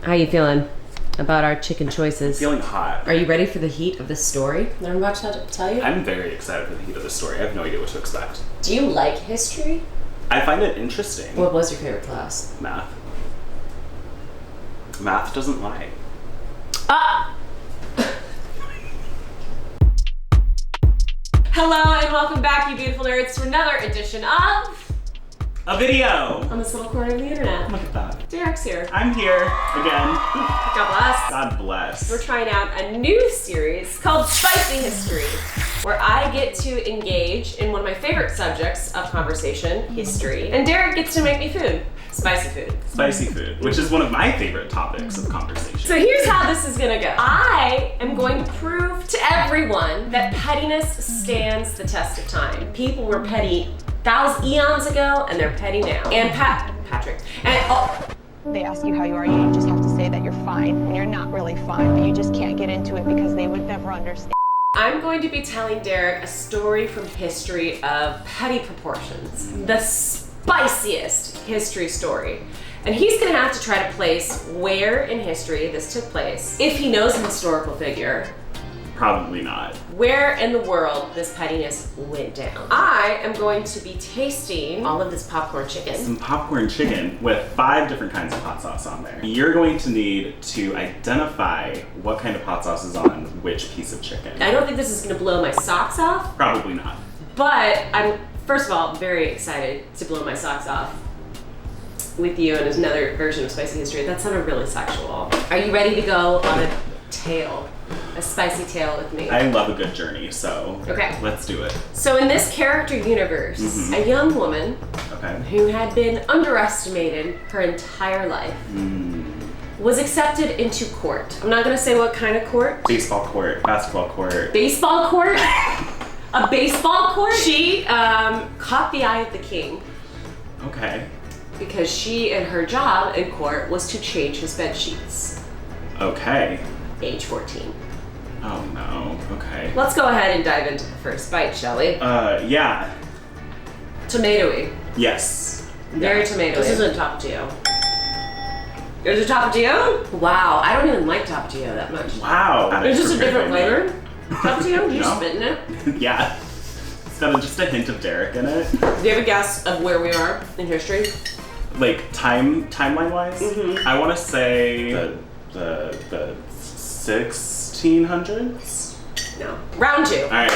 How you feeling about our chicken choices? Feeling hot. Are you ready for the heat of this story that I'm about to tell you? I'm very excited for the heat of this story. I have no idea what to expect. Do you like history? I find it interesting. What was your favorite class? Math. Math doesn't lie. Hello and welcome back, you beautiful nerds, to another edition of A video! On This Little Corner of the Internet. Look at that. Derek's here. I'm here again. God bless. God bless. We're trying out a new series called Spicy History, where I get to engage in one of my favorite subjects of conversation, history, and Derek gets to make me food. Spicy food. Spicy food, which is one of my favorite topics of conversation. So here's how this is gonna go. I am going to prove to everyone that pettiness stands the test of time. People were petty eons ago, and they're petty now. And Patrick. And They ask you how you are, you just have to say that you're fine when you're not really fine, but you just can't get into it because they would never understand. I'm going to be telling Derek a story from history of petty proportions. The spiciest history story. And he's gonna have to try to place where in history this took place. If he knows a historical figure, Probably not. where in the world this pettiness went down. I am going to be tasting all of this popcorn chicken. Some popcorn chicken with 5 different kinds of hot sauce on there. You're going to need to identify what kind of hot sauce is on which piece of chicken. I don't think this is gonna blow my socks off, Probably not. but I'm, first of all, very excited to blow my socks off with you and another version of Spicy History. That sounded really sexual. Are you ready to go on a tale? A spicy tale with me? I love a good journey, so Okay. let's do it. So in this character universe, a young woman Okay. who had been underestimated her entire life was accepted into court. I'm not gonna say what kind of court. Baseball court, basketball court. Baseball court? A baseball court? She caught the eye of the king Okay. because she and her job in court was to change his bed sheets. Okay. Age 14. Oh no. Okay. Let's go ahead and dive into the first bite, shall we? Yeah. Tomatoey. Yes. Very tomatoey. This is a Tapatio. Is it Tapatio? Wow, I don't even like Tapatio that much. Wow. It's just a different flavor. Tapatio? Do you No. spit in it? Yeah. It's got just a hint of Derek in it. Do you have a guess of where we are in history? Like timeline wise, I want to say the 1600s. No. Round 2. All right.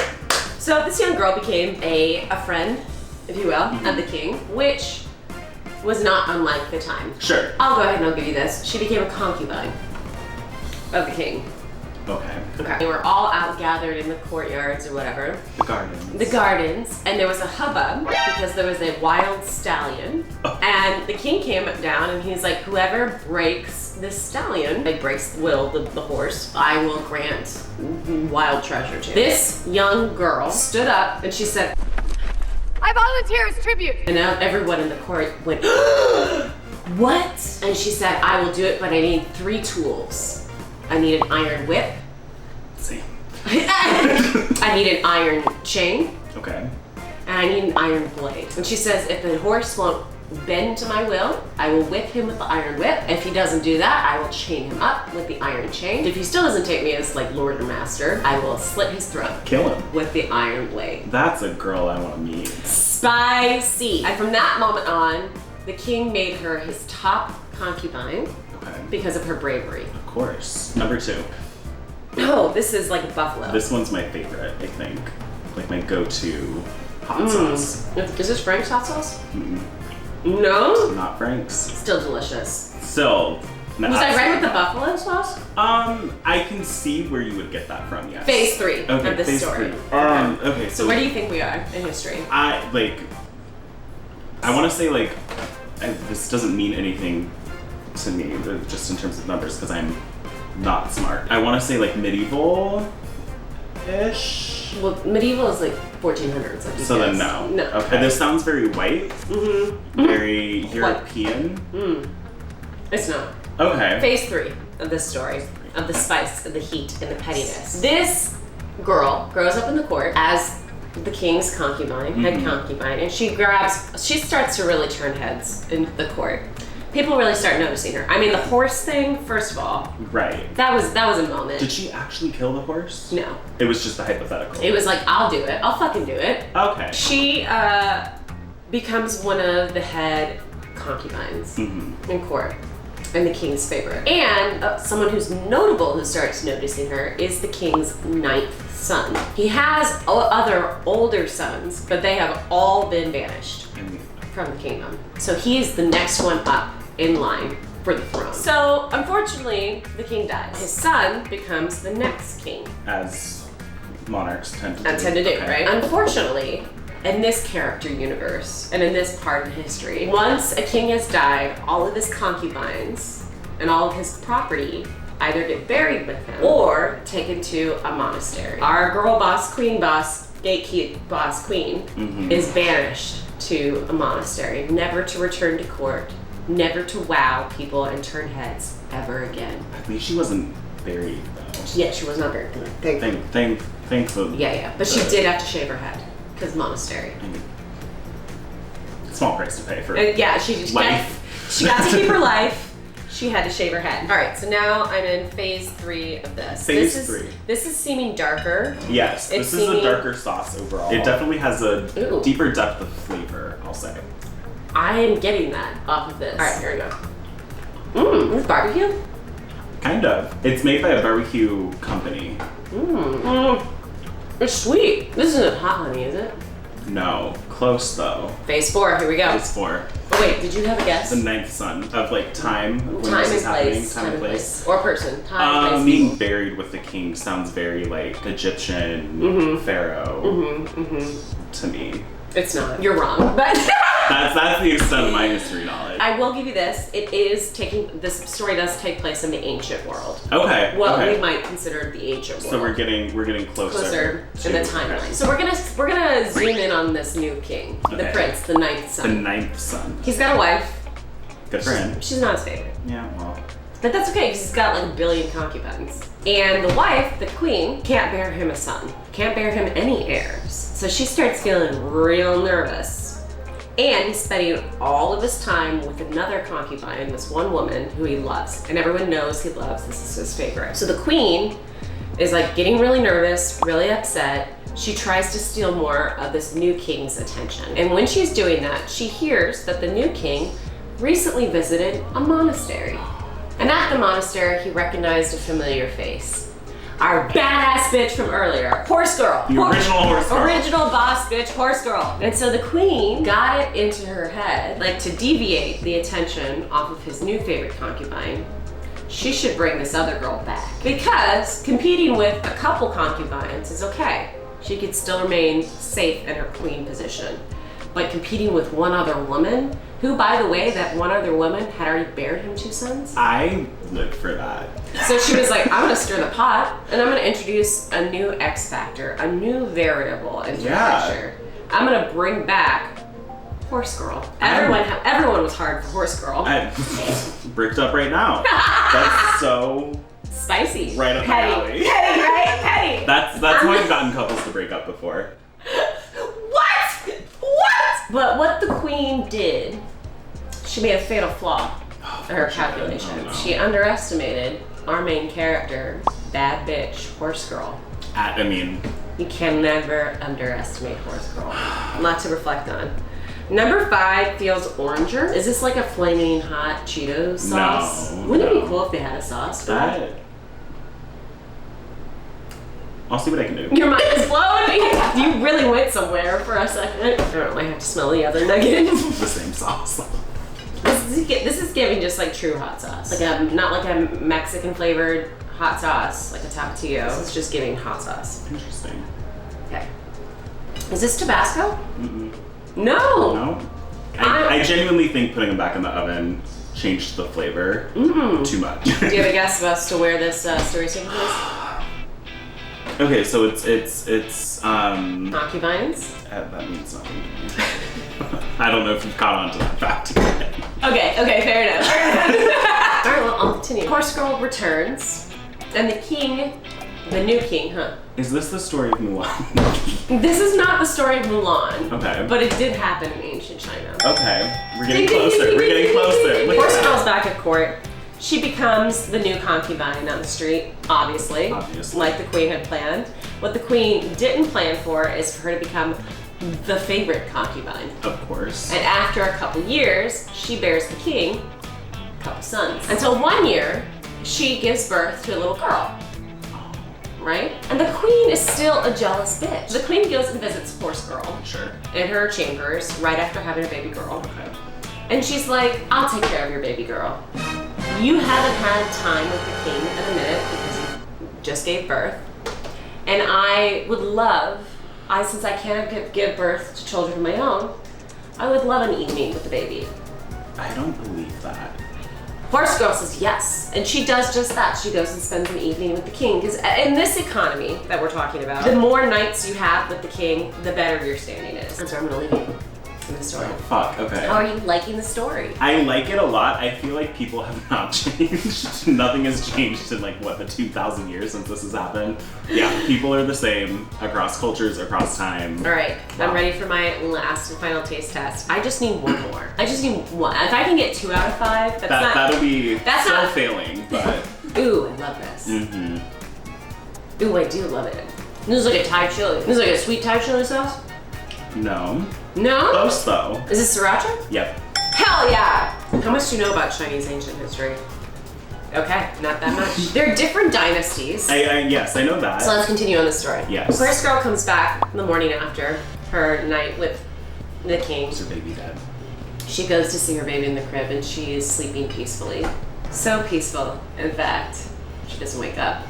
So this young girl became a friend, if you will, of the king, which was not unlike the time. Sure. I'll go ahead and I'll give you this. She became a concubine of the king. Okay. Okay. They were all out gathered in the courtyards or whatever. The gardens. The gardens, and there was a hubbub because there was a wild stallion. And the king came down and he's like, whoever breaks this stallion, like breaks the horse, I will grant wild treasure to. This young girl stood up and she said, I volunteer as tribute. and now everyone in the court went, what? And she said, I will do it, but I need 3 tools. I need an iron whip. See. I need an iron chain. Okay. And I need an iron blade. And she says, if the horse won't bend to my will, I will whip him with the iron whip. If he doesn't do that, I will chain him up with the iron chain. If he still doesn't take me as like Lord or Master, I will slit his throat Kill him. with the iron blade. That's a girl I want to meet. Spicy. And from that moment on, the king made her his top concubine Okay. because of her bravery. Of course. Number 2. Oh, this is like a buffalo. This one's my favorite, I think. Like my go-to hot sauce. Is this Frank's hot sauce? Mm-mm. No? Not Frank's. Still delicious. Still. Was I right with the buffalo sauce? I can see where you would get that from, yes. Phase 3 Okay, of this phase story. 3. Okay, So where do you think we are in history? I want to say this doesn't mean anything to me, just in terms of numbers, because I'm not smart. I want to say medieval-ish. Well, medieval is like 1400s. Like you So then guessed. no. No. Okay. This sounds very white. Very European. It's not. Okay. Phase 3 of this story, of the spice, of the heat, and the pettiness. This girl grows up in the court as the king's concubine, head concubine, and she starts to really turn heads in the court. people really start noticing her. I mean, the horse thing, first of all, Right. that was a moment. Did she actually kill the horse? No. It was just a hypothetical. It was like, I'll do it. I'll fucking do it. Okay. She becomes one of the head concubines in court. And the king's favorite. And someone who's notable who starts noticing her is the king's 9th son. He has other older sons, but they have all been banished from the kingdom. So he's the next one up in line for the throne. So unfortunately, the king dies. His son becomes the next king. As monarchs tend to do. Okay. Right? Unfortunately, in this character universe and in this part of history, once a king has died, all of his concubines and all of his property either get buried with him or taken to a monastery. Our girl boss, queen boss, gatekeep boss queen is banished to a monastery, never to return to court, never to wow people and turn heads ever again. At least she wasn't buried though. Yeah, she was not buried. Thankfully. Yeah. But she did have to shave her head. Because monastery. Small price to pay for yeah, she life. She got to keep her life. She had to shave her head. All right, so now I'm in phase 3 of this. Phase 3. This is seeming darker. Yes, this is a darker sauce overall. It definitely has a deeper depth of flavor, I'll say. I am getting that off of this. All right, here we go. This barbecue? Kind of. It's made by a barbecue company. It's sweet. This isn't hot honey, is it? No. Close though. Phase 4, here we go. Phase 4. Oh wait, did you have a guess? The 9th son of like time. When Time this and is happening. place. Time and place. Or person. Time, place. Being buried with the king sounds very like Egyptian pharaoh to me. It's not. You're wrong. But that's the extent of my history knowledge. I will give you this. This story does take place in the ancient world. Okay. Well, okay. we might consider the ancient world. So we're getting closer in the timeline. So we're gonna zoom in on this new king, the prince, the 9th son. The 9th son. He's got a wife. Good for him. She's not his favorite. Yeah, well. But that's okay because he's got like 1 billion concubines. And the wife, the queen, can't bear him a son. Can't bear him any heirs. So she starts feeling real nervous. And he's spending all of his time with another concubine, this one woman who he loves. And everyone knows he loves. This is his favorite. So the queen is like getting really nervous, really upset. She tries to steal more of this new king's attention. And when she's doing that, she hears that the new king recently visited a monastery. And at the monastery, he recognized a familiar face. Our badass bitch from earlier, horse girl. The original horse girl. Original boss bitch, horse girl. And so the queen got it into her head, like to deviate the attention off of his new favorite concubine, she should bring this other girl back. Because competing with a couple concubines is okay. She could still remain safe in her queen position. But competing with one other woman, who, by the way, that one other woman had already bared him 2 sons. I live for that. So she was like, I'm gonna stir the pot, and I'm gonna introduce a new X factor, a new variable into the picture. I'm gonna bring back Horse Girl. Everyone was hard for Horse Girl. Bricked up right now. That's so spicy. Right up my alley. Petty, right? Petty. That's how I've gotten couples to break up before. What? But what the queen did, she made a fatal flaw in her calculation. Oh, no. She underestimated our main character, bad bitch, Horse Girl. You can never underestimate Horse Girl. A lot to reflect on. Number 5 feels oranger. Is this like a flaming hot Cheeto sauce? No. Wouldn't it be cool if they had a sauce for that? I'll see what I can do. Your mind is blown. You really went somewhere for a second. I don't know, I have to smell the other nugget. The same sauce. This is giving just like true hot sauce. Not like a Mexican flavored hot sauce, like a Tapatio. This is just giving hot sauce. Interesting. Okay. Is this Tabasco? Mm-mm. No. I genuinely think putting them back in the oven changed the flavor too much. Do you have a guess as to where this story is taking place? Okay, so it's concubines? That means nothing to me. I don't know if you've caught on to that fact yet. Okay, fair enough. Alright, well, I'll continue. Horse Girl returns, and the king The new king, huh? Is this the story of Mulan? This is not the story of Mulan. Okay. But it did happen in ancient China. Okay. We're getting closer. We're getting closer. Look Horse at girl's that. back at court. She becomes the new concubine on the street, obviously. Like the queen had planned. What the queen didn't plan for is for her to become the favorite concubine. Of course. And after a couple years, she bears the king a couple sons. Until one year, she gives birth to a little girl. Right? And the queen is still a jealous bitch. The queen goes and visits Horse Girl Sure. in her chambers right after having a baby girl. Okay. And she's like, I'll take care of your baby girl. You haven't had time with the king in a minute because you just gave birth. And I would love, since I can't give birth to children of my own, I would love an evening with the baby. I don't believe that. Horse Girl says yes, and she does just that. She goes and spends an evening with the king, because in this economy that we're talking about, the more nights you have with the king, the better your standing is. And so I'm gonna leave you in the story. Oh, fuck, okay. How are you liking the story? I like it a lot. I feel like people have not changed. Nothing has changed in like, what, the 2,000 years since this has happened? Yeah, people are the same across cultures, across time. All right, Wow. I'm ready for my last and final taste test. I just need one more. I just need one. If I can get 2 out of 5, That'll be that's still not- failing, but. Ooh, I love this. Mm-hmm. Ooh, I do love it. This is like a Thai chili. This is like a sweet Thai chili sauce? No. No? Close though. Is this sriracha? Yep. Hell yeah! How much do you know about Chinese ancient history? Okay, not that much. There are different dynasties. Yes, I know that. So let's continue on the story. Yes. Horse Girl comes back the morning after her night with the king. Is her baby dead? She goes to see her baby in the crib and she is sleeping peacefully. So peaceful, in fact, she doesn't wake up.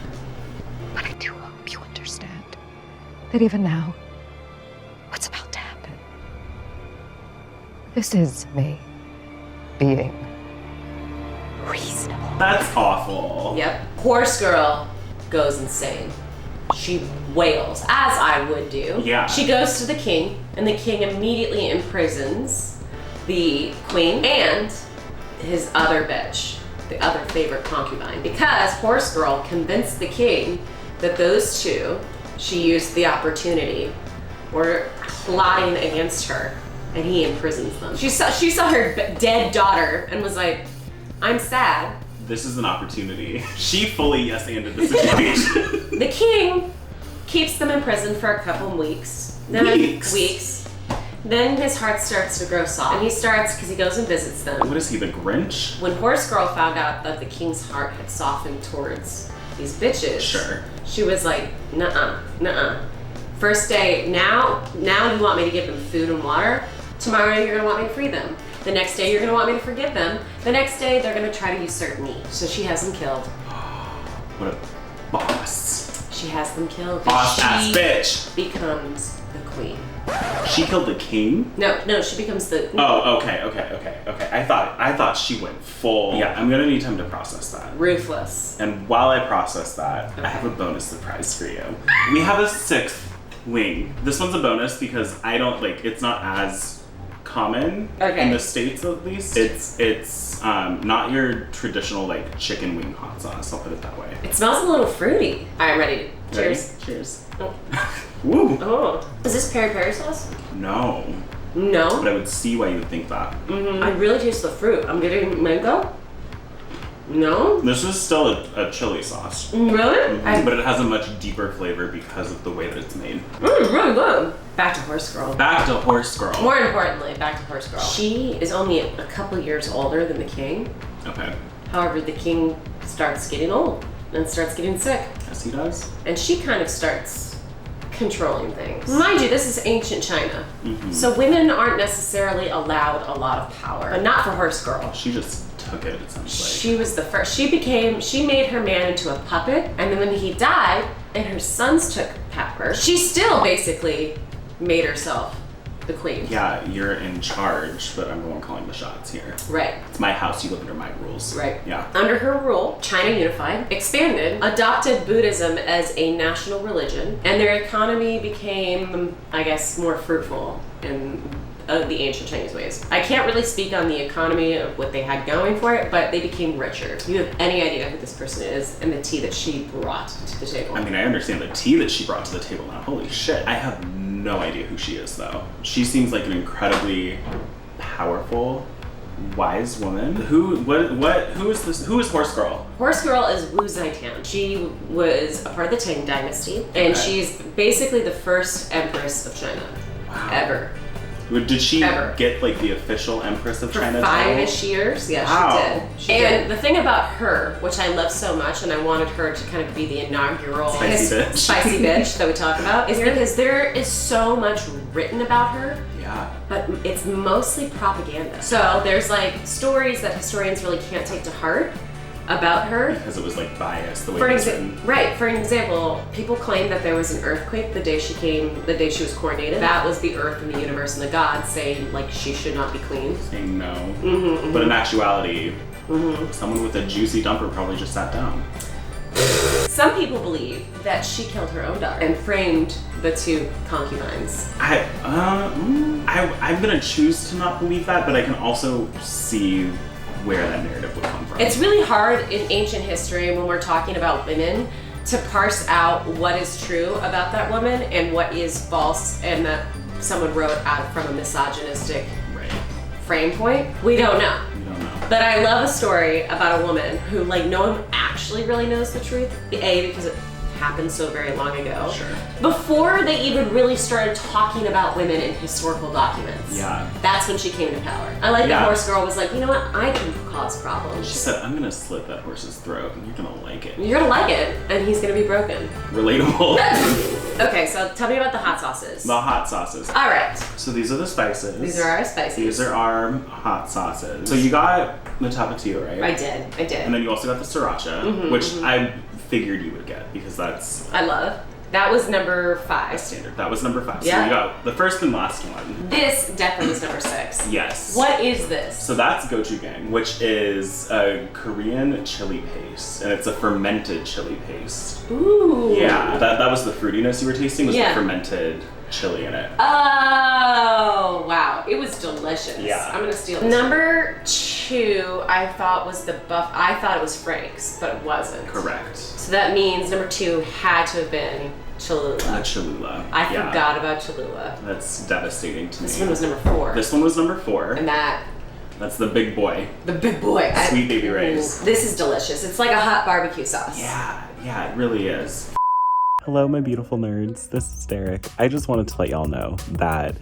But I do hope you understand that even now, what's about to happen, this is me being reasonable. That's awful. Yep. Horse Girl goes insane. She wails, as I would do. Yeah. She goes to the king, and the king immediately imprisons the queen and his other bitch, the other favorite concubine, because Horse Girl convinced the king that those two, she used the opportunity, were plotting against her, and he imprisons them. She saw her dead daughter and was like, I'm sad. This is an opportunity. She fully yes-anded the situation. The king keeps them in prison for a couple weeks. Weeks. Then his heart starts to grow soft. And he starts, because he goes and visits them. What is he, the Grinch? When Horse Girl found out that the king's heart had softened towards these bitches, Sure. she was like, nuh-uh. First day, now you want me to give them food and water. Tomorrow you're gonna want me to free them. The next day you're gonna want me to forgive them. The next day they're gonna try to usurp me. So she has them killed. What a boss. She has them killed. Boss-ass bitch. Becomes the queen. She killed the king? No, she becomes the... Oh, okay. I thought she went full. Yeah, I'm gonna need time to process that. Ruthless. And while I process that, I have a bonus surprise for you. We have a 6th wing. This one's a bonus because I don't, it's not as common in the States at least. It's not your traditional chicken wing hot sauce, I'll put it that way. It smells a little fruity. All right, ready? Cheers. Ready? Cheers. Oh. Woo! Oh. Is this peri-peri sauce? No. No. But I would see why you would think that. Mm-hmm. I really taste the fruit. I'm getting mango. No? This is still a chili sauce. Really? But it has a much deeper flavor because of the way that it's made. Really good. Back to Horse Girl. Back to Horse Girl. More importantly, back to Horse Girl. She is only a couple years older than the king. Okay. However, the king starts getting old and starts getting sick. Yes, he does. And she kind of starts controlling things. Mind you, this is ancient China. Mm-hmm. So women aren't necessarily allowed a lot of power. But not for Horse Girl. She just took it sounds like. She was the first. She made her man into a puppet, and then when he died and her sons took power, she still basically made herself the queen. Yeah, you're in charge, but I'm the one calling the shots here. Right. It's my house, you live under my rules. Right. Yeah. Under her rule, China unified, expanded, adopted Buddhism as a national religion, and their economy became, I guess, more fruitful and the ancient Chinese ways. I can't really speak on the economy of what they had going for it, but they became richer. Do you have any idea who this person is and the tea that she brought to the table? I mean, I understand the tea that she brought to the table now. Holy shit. I have no idea who she is, though. She seems like an incredibly powerful, wise woman. Who is this? Who is Horse Girl? Horse Girl is Wu Zetian. She was a part of the Tang Dynasty, and she's basically the first Empress of China. Wow. Ever. Did she get like the official Empress of China? For 5-ish years, yeah, wow. she did. The thing about her, which I love so much, and I wanted her to kind of be the inaugural spicy bitch that we talk about, is because there is so much written about her. Yeah. But it's mostly propaganda. So there's like stories that historians really can't take to heart about her. Because it was like biased the way it was written. Right. For an example, people claim that there was an earthquake the day she was coronated. That was the earth and the universe and the gods saying like she should not be clean. Saying no. Mm-hmm, but in actuality, someone with a juicy dumper probably just sat down. Some people believe that she killed her own daughter and framed the 2 concubines. I'm gonna choose to not believe that, but I can also see where that narrative would come from. It's really hard in ancient history when we're talking about women to parse out what is true about that woman and what is false and that someone wrote out from a misogynistic frame point. We don't know. But I love a story about a woman who like no one actually really knows the truth. A, because it happened so very long ago. Sure. Before they even really started talking about women in historical documents. Yeah. That's when she came to power. I like that Horse Girl was like, you know what, I can cause problems. She said, I'm gonna slit that horse's throat and you're gonna like it. You're gonna like it, and he's gonna be broken. Relatable. Okay, so tell me about the hot sauces. The hot sauces. All right. So these are the spices. These are our spices. These are our hot sauces. So you got the tapatio, right? I did. And then you also got the sriracha, which I figured you would get because that's... I love. That was number 5. Standard. That was number 5. Yeah. So you got the first and last one. This definitely is number 6. Yes. What is this? So that's gochujang, which is a Korean chili paste, and it's a fermented chili paste. Ooh. Yeah. That was the fruitiness you were tasting, was the fermented chili in it. Oh, wow. It was delicious. Yeah. I'm gonna steal this. Number 2, I thought was the buff. I thought it was Frank's, but it wasn't. Correct. So that means number 2 had to have been Cholula. The Cholula. I forgot about Cholula. That's devastating to me. This one was number 4. This one was number 4. And that's the big boy. The big boy. Sweet baby rays. This is delicious. It's like a hot barbecue sauce. Yeah, it really is. Hello, my beautiful nerds. This is Derek. I just wanted to let y'all know that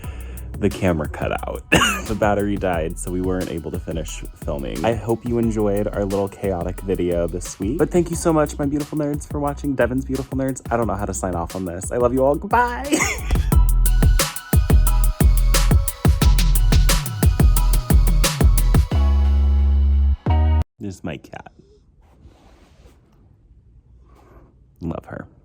the camera cut out. The battery died, so we weren't able to finish filming. I hope you enjoyed our little chaotic video this week. But thank you so much, my beautiful nerds, for watching Devin's Beautiful Nerds. I don't know how to sign off on this. I love you all. Goodbye. This is my cat. Love her.